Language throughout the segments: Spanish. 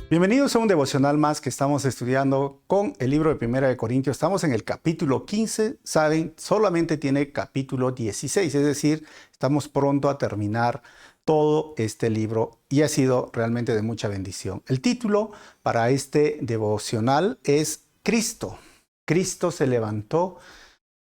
Bienvenidos a un devocional más que estamos estudiando con el libro de Primera de Corintios. Estamos en el capítulo 15, saben, solamente tiene capítulo 16, es decir, estamos pronto a terminar todo este libro y ha sido realmente de mucha bendición. El título para este devocional es Cristo. Cristo se levantó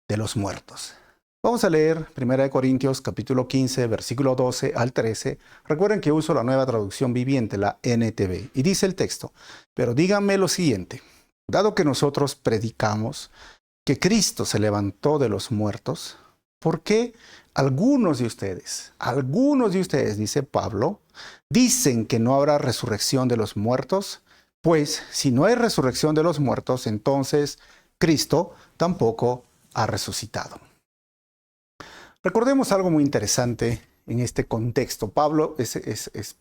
de los muertos. Vamos a leer 1 Corintios capítulo 15, versículo 12 al 13. Recuerden que uso la nueva traducción viviente, la NTV. Y dice el texto, pero díganme lo siguiente, dado que nosotros predicamos que Cristo se levantó de los muertos, ¿por qué algunos de ustedes, dice Pablo, dicen que no habrá resurrección de los muertos? Pues si no hay resurrección de los muertos, entonces Cristo tampoco ha resucitado. Recordemos algo muy interesante en este contexto. Pablo es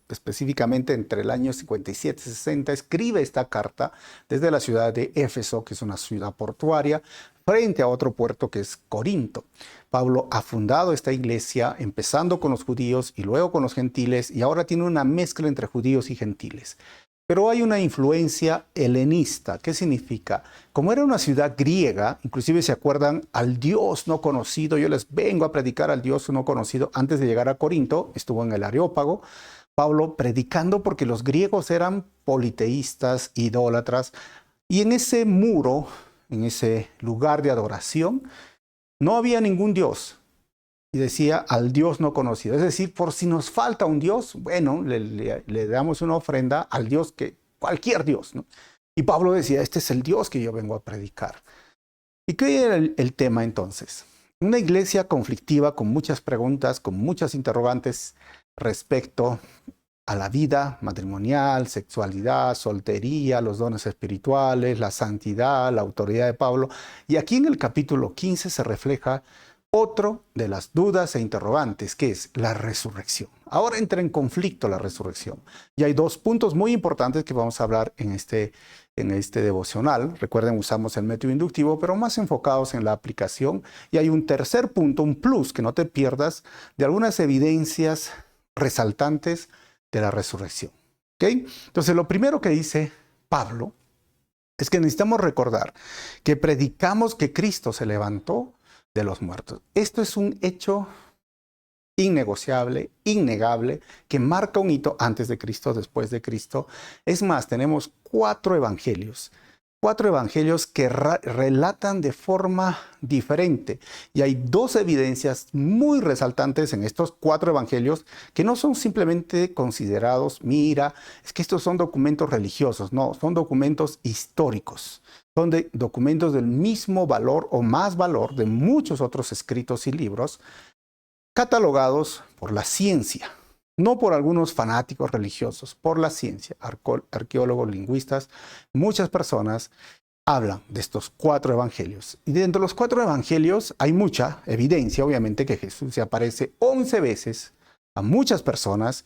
específicamente entre el año 57 y 60 escribe esta carta desde la ciudad de Éfeso, que es una ciudad portuaria, frente a otro puerto que es Corinto. Pablo ha fundado esta iglesia empezando con los judíos y luego con los gentiles, y ahora tiene una mezcla entre judíos y gentiles. Pero hay una influencia helenista. ¿Qué significa? Como era una ciudad griega, inclusive se acuerdan al Dios no conocido, yo les vengo a predicar al Dios no conocido. Antes de llegar a Corinto, estuvo en el Areópago, Pablo predicando porque los griegos eran politeístas, idólatras, y en ese muro, en ese lugar de adoración, no había ningún Dios. Y decía al Dios no conocido. Es decir, por si nos falta un Dios, bueno, le damos una ofrenda al Dios que, cualquier Dios, ¿no? Y Pablo decía, este es el Dios que yo vengo a predicar. ¿Y qué era el tema entonces? Una iglesia conflictiva con muchas preguntas, con muchas interrogantes respecto a la vida matrimonial, sexualidad, soltería, los dones espirituales, la santidad, la autoridad de Pablo. Y aquí en el capítulo 15 se refleja otro de las dudas e interrogantes, que es la resurrección. Ahora entra en conflicto la resurrección. Y hay dos puntos muy importantes que vamos a hablar en este devocional. Recuerden, usamos el método inductivo, pero más enfocados en la aplicación. Y hay un tercer punto, un plus, que no te pierdas, de algunas evidencias resaltantes de la resurrección. ¿Okay? Entonces, lo primero que dice Pablo es que necesitamos recordar que predicamos que Cristo se levantó de los muertos. Esto es un hecho innegociable, innegable, que marca un hito antes de Cristo, después de Cristo. Es más, tenemos cuatro evangelios que relatan de forma diferente. Y hay dos evidencias muy resaltantes en estos cuatro evangelios que no son simplemente considerados, mira, es que estos son documentos religiosos, no, son documentos históricos. Son documentos del mismo valor o más valor de muchos otros escritos y libros catalogados por la ciencia. No por algunos fanáticos religiosos, por la ciencia, arqueólogos, lingüistas, muchas personas hablan de estos cuatro evangelios. Y dentro de los cuatro evangelios hay mucha evidencia, obviamente, que Jesús se aparece 11 veces a muchas personas,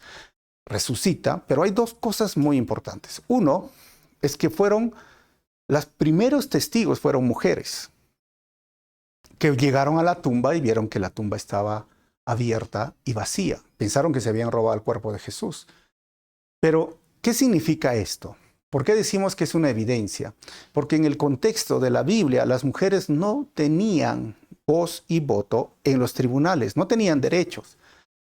resucita, pero hay dos cosas muy importantes. Uno es que los primeros testigos fueron mujeres que llegaron a la tumba y vieron que la tumba estaba abierta y vacía. Pensaron que se habían robado el cuerpo de Jesús. Pero, ¿qué significa esto? ¿Por qué decimos que es una evidencia? Porque en el contexto de la Biblia, las mujeres no tenían voz y voto en los tribunales, no tenían derechos.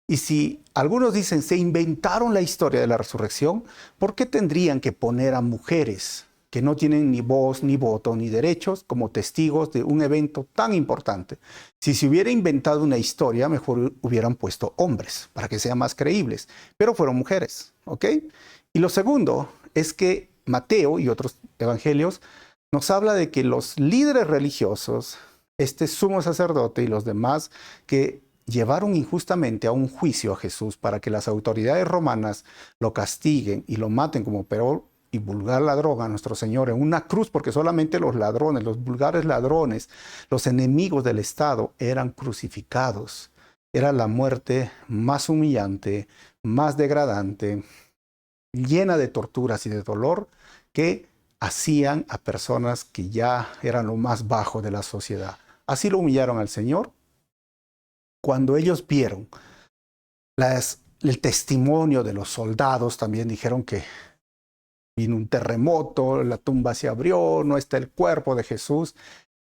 Y si algunos dicen se inventaron la historia de la resurrección, ¿por qué tendrían que poner a mujeres que no tienen ni voz, ni voto, ni derechos como testigos de un evento tan importante? Si se hubiera inventado una historia, mejor hubieran puesto hombres para que sean más creíbles, pero fueron mujeres, ¿ok? Y lo segundo es que Mateo y otros evangelios nos habla de que los líderes religiosos, este sumo sacerdote y los demás que llevaron injustamente a un juicio a Jesús para que las autoridades romanas lo castiguen y lo maten como peor y vulgar ladrón a nuestro Señor en una cruz, porque solamente los ladrones, los vulgares ladrones, los enemigos del Estado eran crucificados. Era la muerte más humillante, más degradante, llena de torturas y de dolor que hacían a personas que ya eran lo más bajo de la sociedad. Así lo humillaron al Señor. Cuando ellos vieron el testimonio de los soldados, también dijeron que vino un terremoto, la tumba se abrió, no está el cuerpo de Jesús.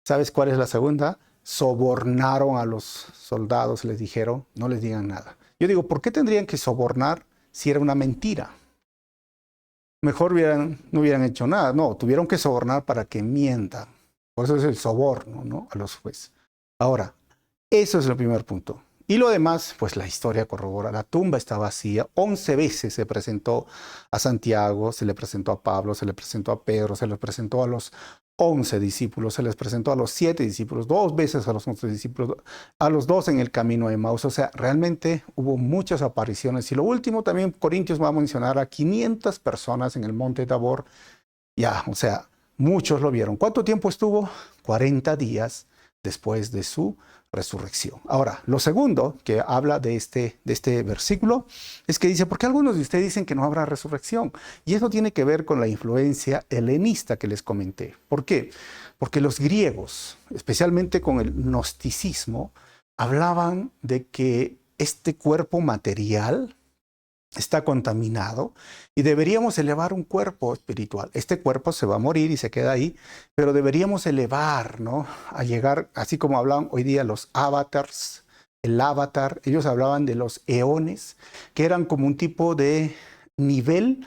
¿Sabes cuál es la segunda? Sobornaron a los soldados, les dijeron, no les digan nada. Yo digo, ¿por qué tendrían que sobornar si era una mentira? Mejor no hubieran hecho nada. No, tuvieron que sobornar para que mientan. Por eso es el soborno, ¿no? A los jueces. Ahora, eso es el primer punto. Y lo demás, pues la historia corrobora. La tumba está vacía. 11 veces se presentó a Santiago, se le presentó a Pablo, se le presentó a Pedro, se le presentó a los 11 discípulos, se les presentó a los 7 discípulos, 2 veces a los 11 discípulos, a los 2 en el camino de Emaús. O sea, realmente hubo muchas apariciones. Y lo último también, Corintios va a mencionar a 500 personas en el monte Tabor. Ya, o sea, muchos lo vieron. ¿Cuánto tiempo estuvo? 40 días después de su resurrección. Ahora, lo segundo que habla de este versículo es que dice, ¿por qué algunos de ustedes dicen que no habrá resurrección? Y eso tiene que ver con la influencia helenista que les comenté. ¿Por qué? Porque los griegos, especialmente con el gnosticismo, hablaban de que este cuerpo material está contaminado y deberíamos elevar un cuerpo espiritual. Este cuerpo se va a morir y se queda ahí, pero deberíamos elevar, ¿no? A llegar, así como hablan hoy día los avatars, el avatar, ellos hablaban de los eones, que eran como un tipo de nivel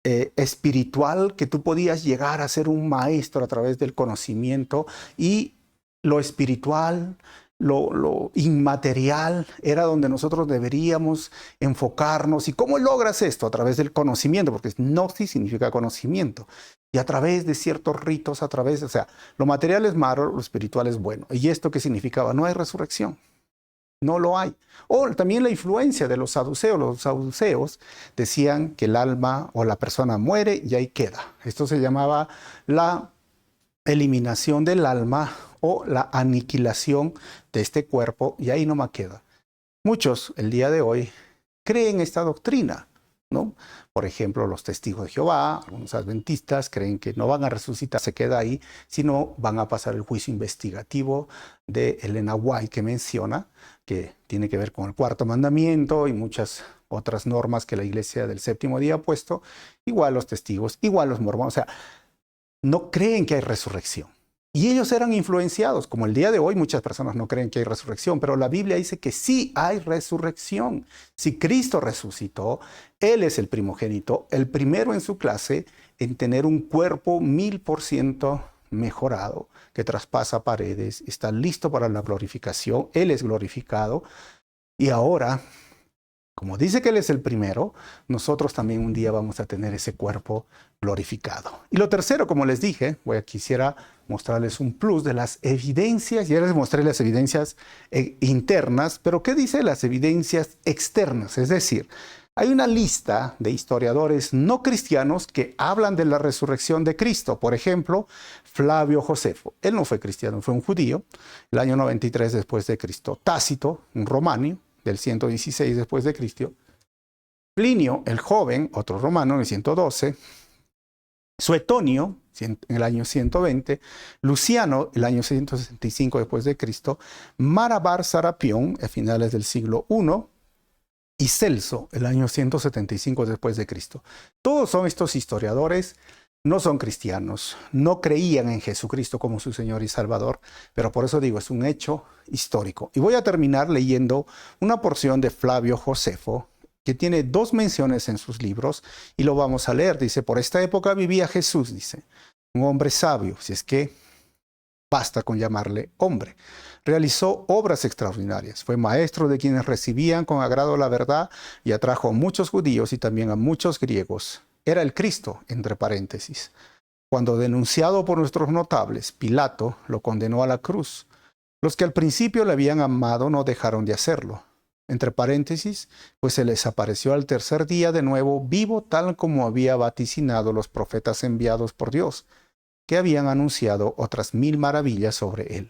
espiritual que tú podías llegar a ser un maestro a través del conocimiento y lo espiritual, lo inmaterial, era donde nosotros deberíamos enfocarnos. ¿Y cómo logras esto? A través del conocimiento, porque gnosis significa conocimiento. Y a través de ciertos ritos, o sea, lo material es malo, lo espiritual es bueno. ¿Y esto qué significaba? No hay resurrección. No lo hay. O también la influencia de los saduceos. Los saduceos decían que el alma o la persona muere y ahí queda. Esto se llamaba la eliminación del alma o la aniquilación de este cuerpo y ahí no más queda. Muchos el día de hoy creen esta doctrina, ¿no? Por ejemplo, los testigos de Jehová, algunos adventistas creen que no van a resucitar, se queda ahí, sino van a pasar el juicio investigativo de Elena White que menciona, que tiene que ver con el cuarto mandamiento y muchas otras normas que la iglesia del séptimo día ha puesto, igual los testigos, igual los mormones, o sea, no creen que hay resurrección. Y ellos eran influenciados, como el día de hoy muchas personas no creen que hay resurrección, pero la Biblia dice que sí hay resurrección. Si Cristo resucitó, Él es el primogénito, el primero en su clase en tener un cuerpo 1000% mejorado, que traspasa paredes, está listo para la glorificación, Él es glorificado. Y ahora, como dice que Él es el primero, nosotros también un día vamos a tener ese cuerpo glorificado. Y lo tercero, como les dije, quisiera mostrarles un plus de las evidencias. Ya les mostré las evidencias internas, pero ¿qué dice las evidencias externas? Es decir, hay una lista de historiadores no cristianos que hablan de la resurrección de Cristo. Por ejemplo, Flavio Josefo. Él no fue cristiano, fue un judío, el año 93 después de Cristo. Tácito, un romano, del 116 después de Cristo. Plinio, el joven, otro romano, en el 112. Suetonio, en el año 120. Luciano, el año 165 después de Cristo. Marabar Sarapión, a finales del siglo I. Y Celso, el año 175 después de Cristo. Todos son estos historiadores. No son cristianos, no creían en Jesucristo como su Señor y Salvador, pero por eso digo, es un hecho histórico. Y voy a terminar leyendo una porción de Flavio Josefo, que tiene 2 menciones en sus libros, y lo vamos a leer. Dice, por esta época vivía Jesús, dice, un hombre sabio, si es que basta con llamarle hombre. Realizó obras extraordinarias, fue maestro de quienes recibían con agrado la verdad y atrajo a muchos judíos y también a muchos griegos. Era el Cristo, entre paréntesis. Cuando denunciado por nuestros notables, Pilato lo condenó a la cruz. Los que al principio le habían amado no dejaron de hacerlo. Entre paréntesis, pues se les apareció al tercer día de nuevo vivo tal como había vaticinado los profetas enviados por Dios, que habían anunciado otras 1000 maravillas sobre él.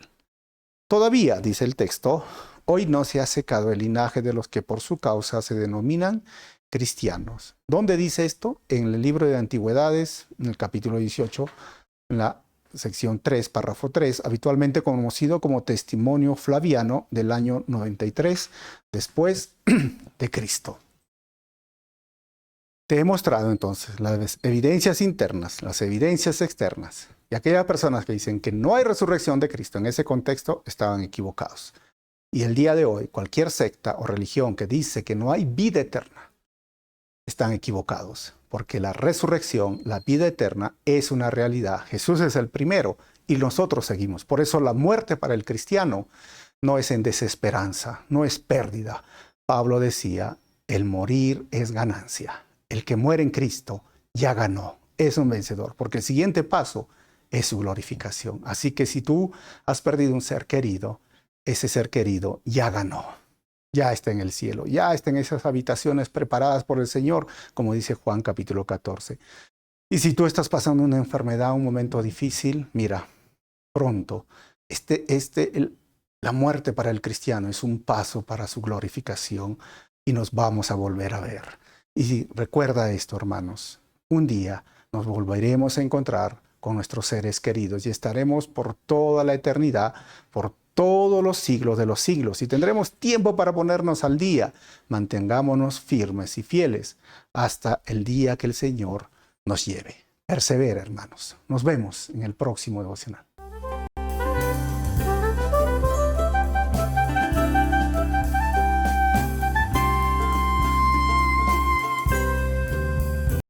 Todavía, dice el texto, hoy no se ha secado el linaje de los que por su causa se denominan cristianos. ¿Dónde dice esto? En el libro de Antigüedades, en el capítulo 18, en la sección 3, párrafo 3, habitualmente conocido como Testimonio Flaviano del año 93 después de Cristo. Te he mostrado entonces las evidencias internas, las evidencias externas. Y aquellas personas que dicen que no hay resurrección de Cristo en ese contexto estaban equivocados. Y el día de hoy, cualquier secta o religión que dice que no hay vida eterna, están equivocados. Porque la resurrección, la vida eterna, es una realidad. Jesús es el primero y nosotros seguimos. Por eso la muerte para el cristiano no es en desesperanza, no es pérdida. Pablo decía, el morir es ganancia. El que muere en Cristo ya ganó, es un vencedor, porque el siguiente paso es su glorificación. Así que si tú has perdido un ser querido, ese ser querido ya ganó, ya está en el cielo, ya está en esas habitaciones preparadas por el Señor, como dice Juan capítulo 14. Y si tú estás pasando una enfermedad, un momento difícil, mira, pronto, la muerte para el cristiano es un paso para su glorificación y nos vamos a volver a ver. Y recuerda esto, hermanos, un día nos volveremos a encontrar con nuestros seres queridos y estaremos por toda la eternidad, por todos los siglos de los siglos, y tendremos tiempo para ponernos al día. Mantengámonos firmes y fieles hasta el día que el Señor nos lleve. Persevera, hermanos. Nos vemos en el próximo devocional.